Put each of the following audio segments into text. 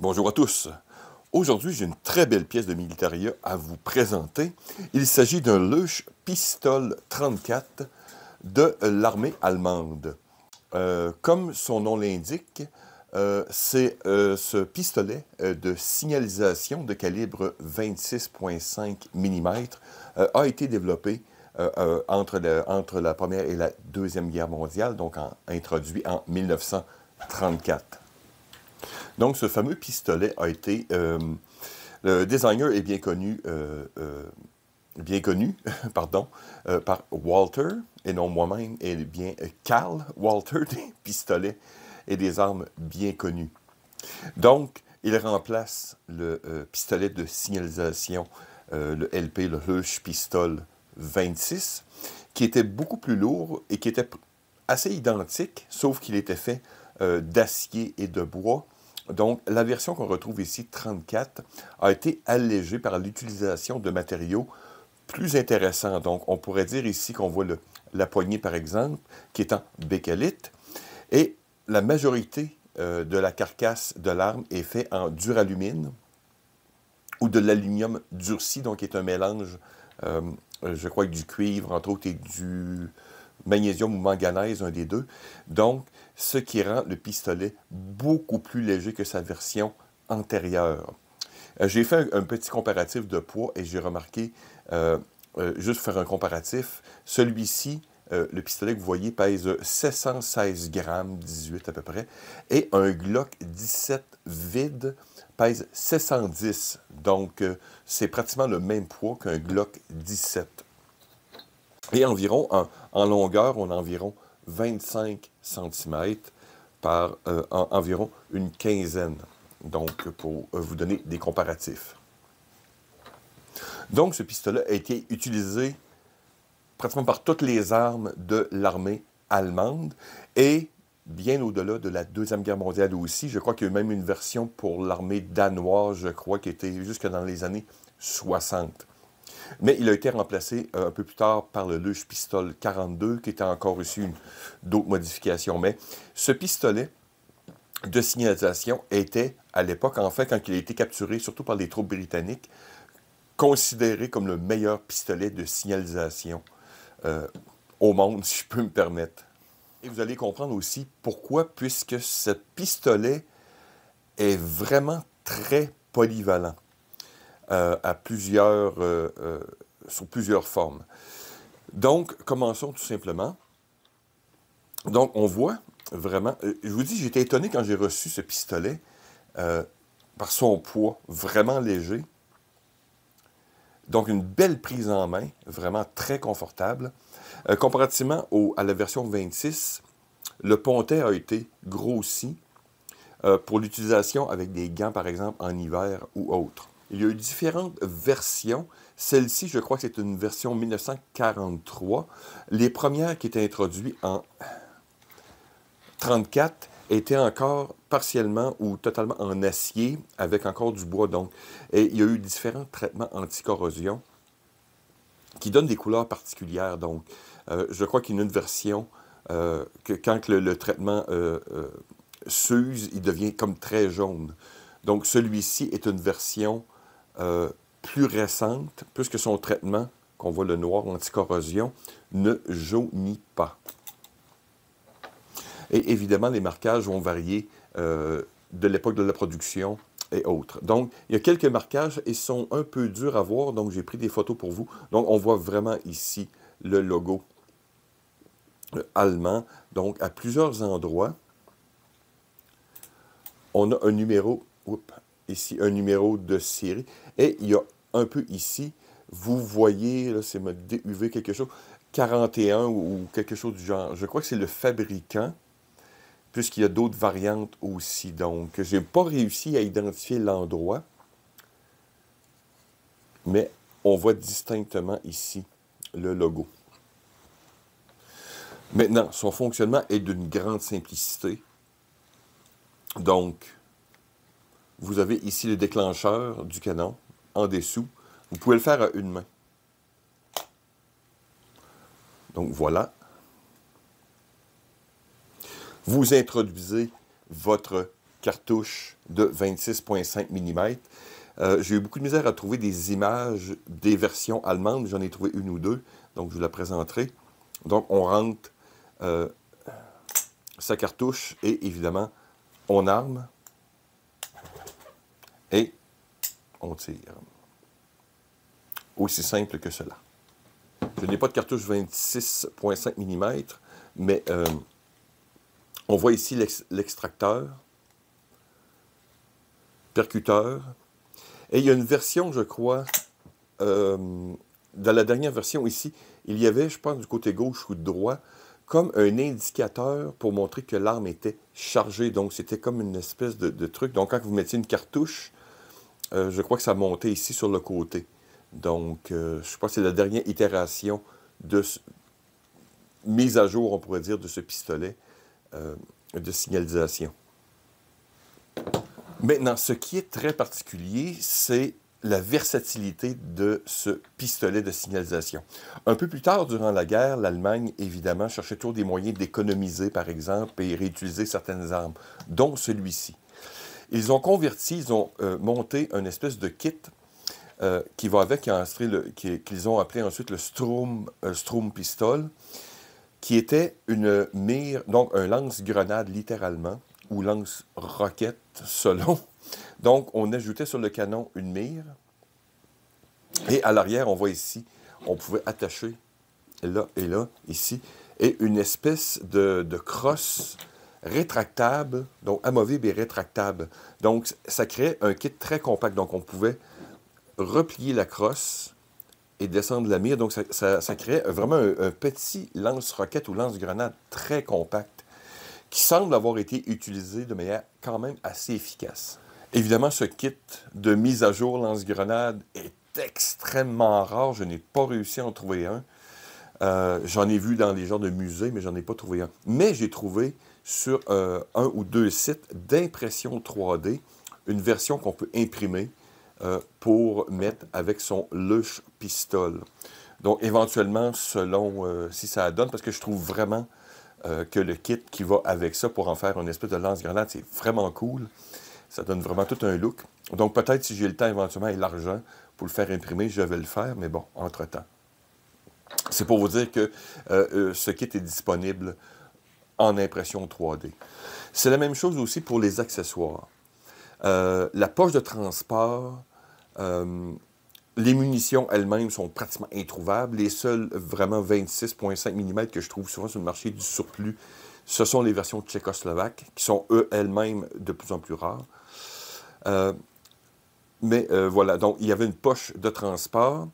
Bonjour à tous. Aujourd'hui, j'ai une très belle pièce de militaria à vous présenter. Il s'agit d'un Leuch Pistol 34 de l'armée allemande. Comme son nom l'indique, c'est ce pistolet de signalisation de calibre 26,5 mm a été développé entre la Première et la Deuxième Guerre mondiale, donc introduit en 1934. Donc, ce fameux pistolet a été... le designer est bien connu pardon, par Walther, et non moi-même, et bien Karl Walther, des pistolets et des armes bien connus. Donc, il remplace le pistolet de signalisation, le LP, le Leuch Pistol 26, qui était beaucoup plus lourd et qui était assez identique, sauf qu'il était fait d'acier et de bois. Donc, la version qu'on retrouve ici, 34, a été allégée par l'utilisation de matériaux plus intéressants. Donc, on pourrait dire ici qu'on voit la poignée, par exemple, qui est en bécalite, et la majorité de la carcasse de l'arme est faite en duralumine ou de l'aluminium durci, donc qui est un mélange, je crois, avec du cuivre, entre autres, et du magnésium ou manganèse, un des deux. Donc, ce qui rend le pistolet beaucoup plus léger que sa version antérieure. J'ai fait un petit comparatif de poids et j'ai remarqué, juste pour faire un comparatif, celui-ci, le pistolet que vous voyez, pèse 716 grammes, 18 à peu près, et un Glock 17 vide pèse 710. Donc, c'est pratiquement le même poids qu'un Glock 17. Et environ, en longueur, on a environ 25 cm par environ une quinzaine. Donc, pour vous donner des comparatifs. Donc, ce pistolet a été utilisé pratiquement par toutes les armes de l'armée allemande et bien au-delà de la Deuxième Guerre mondiale aussi. Je crois qu'il y a eu même une version pour l'armée danoise, je crois, qui était jusque dans les années 60. Mais il a été remplacé un peu plus tard par le Leuch Pistol 42, qui était encore reçu d'autres modifications. Mais ce pistolet de signalisation était, à l'époque, en fait, quand il a été capturé, surtout par les troupes britanniques, considéré comme le meilleur pistolet de signalisation au monde, si je peux me permettre. Et vous allez comprendre aussi pourquoi, puisque ce pistolet est vraiment très polyvalent. Sous plusieurs formes. Donc, commençons tout simplement. Donc, on voit vraiment... je vous dis, j'étais étonné quand j'ai reçu ce pistolet par son poids vraiment léger. Donc, une belle prise en main, vraiment très confortable. Comparativement à la version 26, le pontet a été grossi pour l'utilisation avec des gants, par exemple, en hiver ou autre. Il y a eu différentes versions. Celle-ci, je crois que c'est une version 1943. Les premières qui étaient introduites en 1934 étaient encore partiellement ou totalement en acier avec encore du bois. Donc, et il y a eu différents traitements anti-corrosion qui donnent des couleurs particulières. Donc, je crois qu'il y a une version que quand le traitement s'use, il devient comme très jaune. Donc, celui-ci est une version plus récente, puisque son traitement, qu'on voit le noir anti-corrosion, ne jaunit pas. Et évidemment, les marquages vont varier de l'époque de la production et autres. Donc, il y a quelques marquages et ils sont un peu durs à voir, donc j'ai pris des photos pour vous. Donc, on voit vraiment ici le logo allemand. Donc, à plusieurs endroits, on a un numéro, ici, un numéro de série. Et il y a un peu ici, vous voyez, là, c'est DUV quelque chose, 41 ou quelque chose du genre. Je crois que c'est le fabricant, puisqu'il y a d'autres variantes aussi. Donc, je n'ai pas réussi à identifier l'endroit, mais on voit distinctement ici le logo. Maintenant, son fonctionnement est d'une grande simplicité. Donc, vous avez ici le déclencheur du canon en dessous. Vous pouvez le faire à une main. Donc, voilà. Vous introduisez votre cartouche de 26,5 mm. J'ai eu beaucoup de misère à trouver des images des versions allemandes. J'en ai trouvé une ou deux, donc je vous la présenterai. Donc, on rentre sa cartouche et évidemment, on arme et on tire. Aussi simple que cela. Je n'ai pas de cartouche 26,5 mm, mais on voit ici l'extracteur, percuteur, et il y a une version, je crois, dans la dernière version ici, il y avait, je pense, du côté gauche ou droit, comme un indicateur pour montrer que l'arme était chargée. Donc, c'était comme une espèce de truc. Donc, quand vous mettiez une cartouche, je crois que ça montait ici sur le côté. Donc, je pense que c'est la dernière itération de mise à jour, on pourrait dire, de ce pistolet de signalisation. Maintenant, ce qui est très particulier, c'est la versatilité de ce pistolet de signalisation. Un peu plus tard, durant la guerre, l'Allemagne, évidemment, cherchait toujours des moyens d'économiser, par exemple, et réutiliser certaines armes, dont celui-ci. Ils ont converti, ils ont monté une espèce de kit qui va avec, qu'ils ont appelé ensuite le Sturm Pistol, qui était une mire, donc un lance-grenade littéralement, ou lance-roquette selon. Donc, on ajoutait sur le canon une mire. Et à l'arrière, on voit ici, on pouvait attacher, là et là, ici, et une espèce de crosse rétractable, donc amovible et rétractable. Donc, ça créait un kit très compact. Donc, on pouvait replier la crosse et descendre la mire. Donc, ça créait vraiment un petit lance-roquette ou lance-grenade très compact qui semble avoir été utilisé de manière quand même assez efficace. Évidemment, ce kit de mise à jour lance-grenade est extrêmement rare. Je n'ai pas réussi à en trouver un. J'en ai vu dans les genres de musées, mais j'en ai pas trouvé un. Mais j'ai trouvé sur un ou deux sites d'impression 3D une version qu'on peut imprimer pour mettre avec son Lush Pistol. Donc, éventuellement, selon si ça donne, parce que je trouve vraiment que le kit qui va avec ça pour en faire une espèce de lance-grenade, c'est vraiment cool. Ça donne vraiment tout un look. Donc, peut-être si j'ai le temps éventuellement et l'argent pour le faire imprimer, je vais le faire, mais bon, entre-temps. C'est pour vous dire que ce kit est disponible en impression 3D. C'est la même chose aussi pour les accessoires. La poche de transport, les munitions elles-mêmes sont pratiquement introuvables. Les seuls vraiment 26,5 mm que je trouve souvent sur le marché du surplus, ce sont les versions tchécoslovaques, qui sont elles-mêmes de plus en plus rares. Voilà, donc il y avait une poche de transport.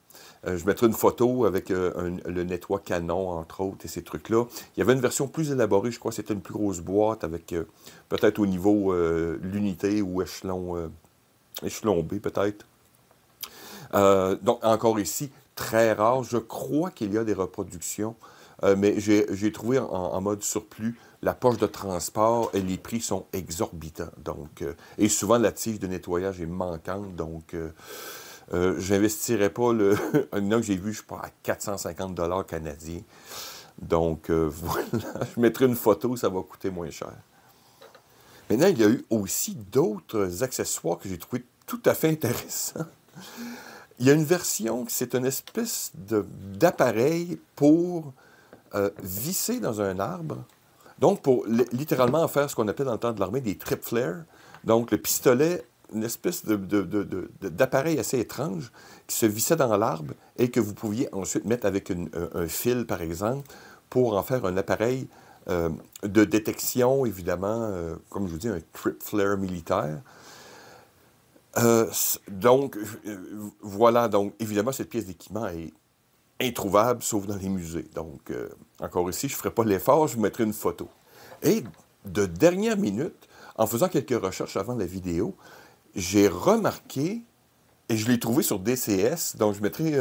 Je mettrai une photo avec le nettoie canon, entre autres, et ces trucs-là. Il y avait une version plus élaborée, je crois que c'était une plus grosse boîte avec peut-être au niveau l'unité ou échelon B, peut-être. Donc, encore ici, très rare. Je crois qu'il y a des reproductions, mais j'ai trouvé en mode surplus la poche de transport et les prix sont exorbitants. Donc, et souvent, la tige de nettoyage est manquante. Donc, j'investirais pas un que j'ai vu, je sais pas, à 450 $ canadiens. Donc, voilà. Je mettrai une photo, ça va coûter moins cher. Maintenant, il y a eu aussi d'autres accessoires que j'ai trouvé tout à fait intéressants. Il y a une version, c'est une espèce d'appareil pour visser dans un arbre. Donc, pour littéralement faire ce qu'on appelle dans le temps de l'armée des trip flares. Donc, le pistolet, une espèce d'appareil assez étrange qui se vissait dans l'arbre et que vous pouviez ensuite mettre avec un fil, par exemple, pour en faire un appareil de détection, évidemment, comme je vous dis, un trip flare militaire. Donc, voilà. Donc, évidemment, cette pièce d'équipement est introuvable, sauf dans les musées. Donc, encore ici, je ne ferai pas l'effort, je vous mettrai une photo. Et de dernière minute, en faisant quelques recherches avant la vidéo, j'ai remarqué, et je l'ai trouvé sur DCS, donc je mettrai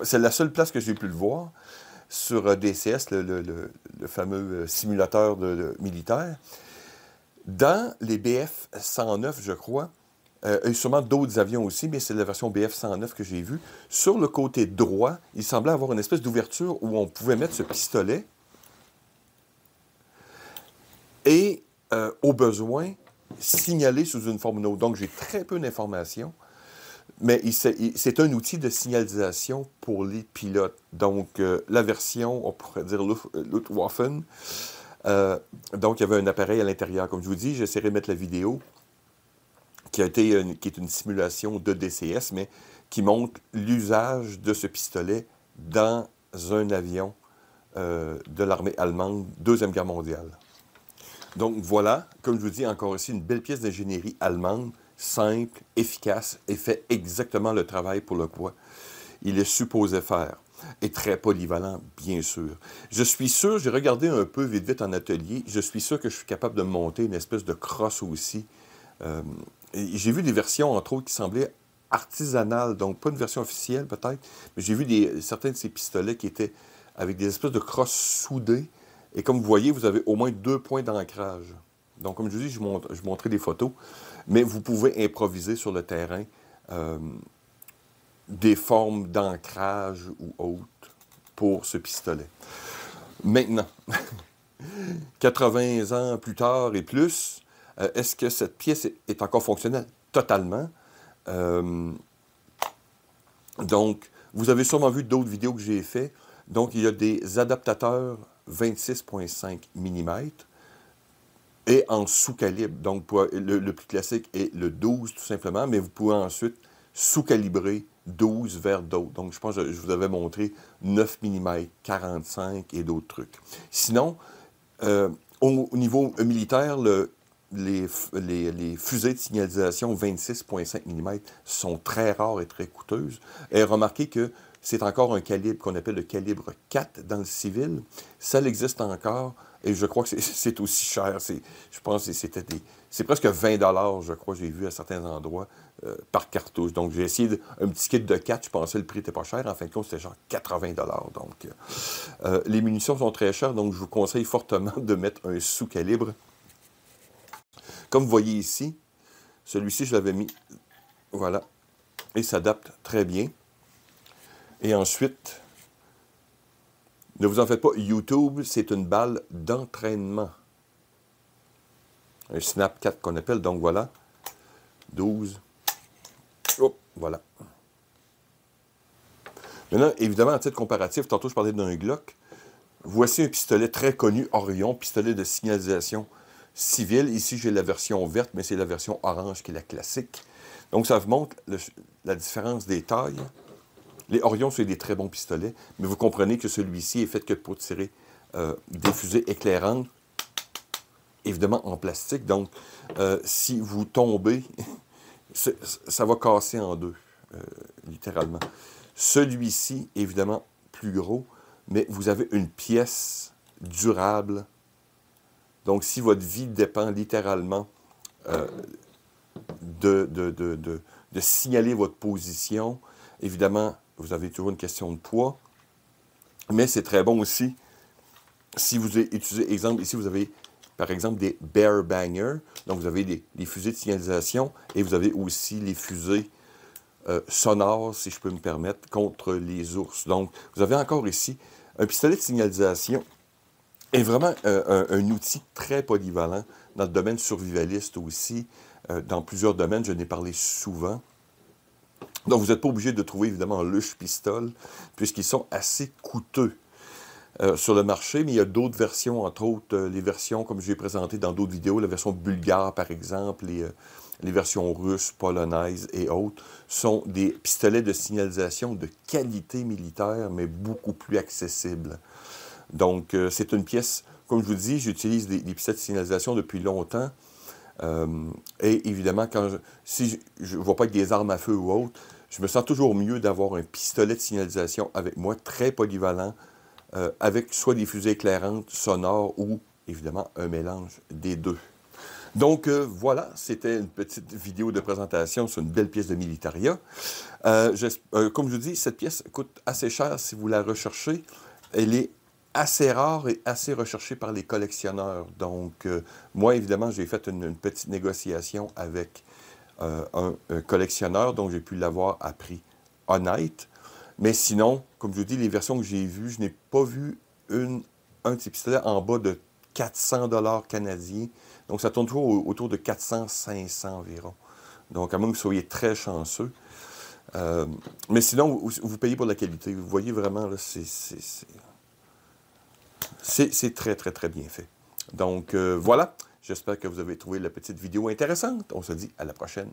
c'est la seule place que j'ai pu le voir, sur DCS, le fameux simulateur militaire. Dans les BF-109, je crois, et sûrement d'autres avions aussi, mais c'est la version BF-109 que j'ai vue. Sur le côté droit, il semblait avoir une espèce d'ouverture où on pouvait mettre ce pistolet et, au besoin, signalé sous une forme ou une autre. Donc, j'ai très peu d'informations, mais c'est un outil de signalisation pour les pilotes. Donc, la version, on pourrait dire Luftwaffe. Donc, il y avait un appareil à l'intérieur. Comme je vous dis, j'essaierai de mettre la vidéo qui est une simulation de DCS, mais qui montre l'usage de ce pistolet dans un avion de l'armée allemande, Deuxième Guerre mondiale. Donc voilà, comme je vous dis, encore ici, une belle pièce d'ingénierie allemande, simple, efficace, et fait exactement le travail pour le quoi il est supposé faire. Et très polyvalent, bien sûr. Je suis sûr, j'ai regardé un peu vite vite en atelier, je suis sûr que je suis capable de monter une espèce de crosse aussi. J'ai vu des versions, entre autres, qui semblaient artisanales, donc pas une version officielle peut-être, mais j'ai vu certains de ces pistolets qui étaient avec des espèces de crosses soudées. Et comme vous voyez, vous avez au moins 2 points d'ancrage. Donc, comme je vous dis, je montrais des photos, mais vous pouvez improviser sur le terrain des formes d'ancrage ou autres pour ce pistolet. Maintenant, 80 ans plus tard et plus, est-ce que cette pièce est encore fonctionnelle? Totalement. Donc, vous avez sûrement vu d'autres vidéos que j'ai faites. Donc, il y a des adaptateurs 26,5 mm et en sous-calibre. Donc, le plus classique est le 12 tout simplement, mais vous pouvez ensuite sous-calibrer 12 vers d'autres. Donc, je pense que je vous avais montré 9 mm, 45 et d'autres trucs. Sinon, au niveau militaire, les fusées de signalisation 26,5 mm sont très rares et très coûteuses. Et remarquez que c'est encore un calibre qu'on appelle le calibre 4 dans le civil. Ça existe encore, et je crois que c'est aussi cher. Je pense que c'est presque 20 $, je crois, j'ai vu à certains endroits, par cartouche. Donc, j'ai essayé un petit kit de 4, je pensais que le prix n'était pas cher. En fin de compte, c'était genre 80 $. Donc, les munitions sont très chères, donc je vous conseille fortement de mettre un sous-calibre. Comme vous voyez ici, celui-ci, je l'avais mis, voilà, et s'adapte très bien. Et ensuite, ne vous en faites pas, YouTube, c'est une balle d'entraînement. Un Snap 4 qu'on appelle, donc voilà, 12, hop, voilà. Maintenant, évidemment, à titre comparatif, tantôt je parlais d'un Glock. Voici un pistolet très connu, Orion, pistolet de signalisation civile. Ici, j'ai la version verte, mais c'est la version orange qui est la classique. Donc, ça vous montre la différence des tailles. Les Orions, c'est des très bons pistolets, mais vous comprenez que celui-ci est fait que pour tirer des fusées éclairantes, évidemment en plastique. Donc, si vous tombez, ça va casser en deux, littéralement. Celui-ci, évidemment, plus gros, mais vous avez une pièce durable. Donc, si votre vie dépend littéralement de signaler votre position, évidemment, vous avez toujours une question de poids, mais c'est très bon aussi si vous utilisez, exemple, ici, vous avez, par exemple, des bear bangers, donc vous avez des fusées de signalisation, et vous avez aussi les fusées sonores, si je peux me permettre, contre les ours. Donc, vous avez encore ici un pistolet de signalisation est vraiment un outil très polyvalent dans le domaine survivaliste aussi, dans plusieurs domaines, je n'ai parlé souvent. Donc, vous n'êtes pas obligé de trouver, évidemment, le pistolet, puisqu'ils sont assez coûteux sur le marché, mais il y a d'autres versions, entre autres, les versions, comme j'ai présenté dans d'autres vidéos, la version bulgare, par exemple, les versions russes, polonaises et autres, sont des pistolets de signalisation de qualité militaire, mais beaucoup plus accessibles. Donc, c'est une pièce, comme je vous dis, j'utilise des pistolets de signalisation depuis longtemps. Et évidemment, si je ne vois pas avec des armes à feu ou autre, je me sens toujours mieux d'avoir un pistolet de signalisation avec moi, très polyvalent, avec soit des fusées éclairantes, sonores ou, évidemment, un mélange des deux. Donc, voilà, c'était une petite vidéo de présentation sur une belle pièce de Militaria. Comme je vous dis, cette pièce coûte assez cher si vous la recherchez. Elle est assez rare et assez recherchée par les collectionneurs. Donc, moi, évidemment, j'ai fait une petite négociation avec un collectionneur, donc j'ai pu l'avoir à prix honnête. Mais sinon, comme je vous dis, les versions que j'ai vues, je n'ai pas vu un de ces pistolets en bas de 400 $ canadiens. Donc, ça tourne toujours autour de 400-500 environ. Donc, à moins que vous soyez très chanceux. Mais sinon, vous payez pour la qualité. Vous voyez vraiment, là, c'est très, très, très bien fait. Donc, voilà. J'espère que vous avez trouvé la petite vidéo intéressante. On se dit à la prochaine.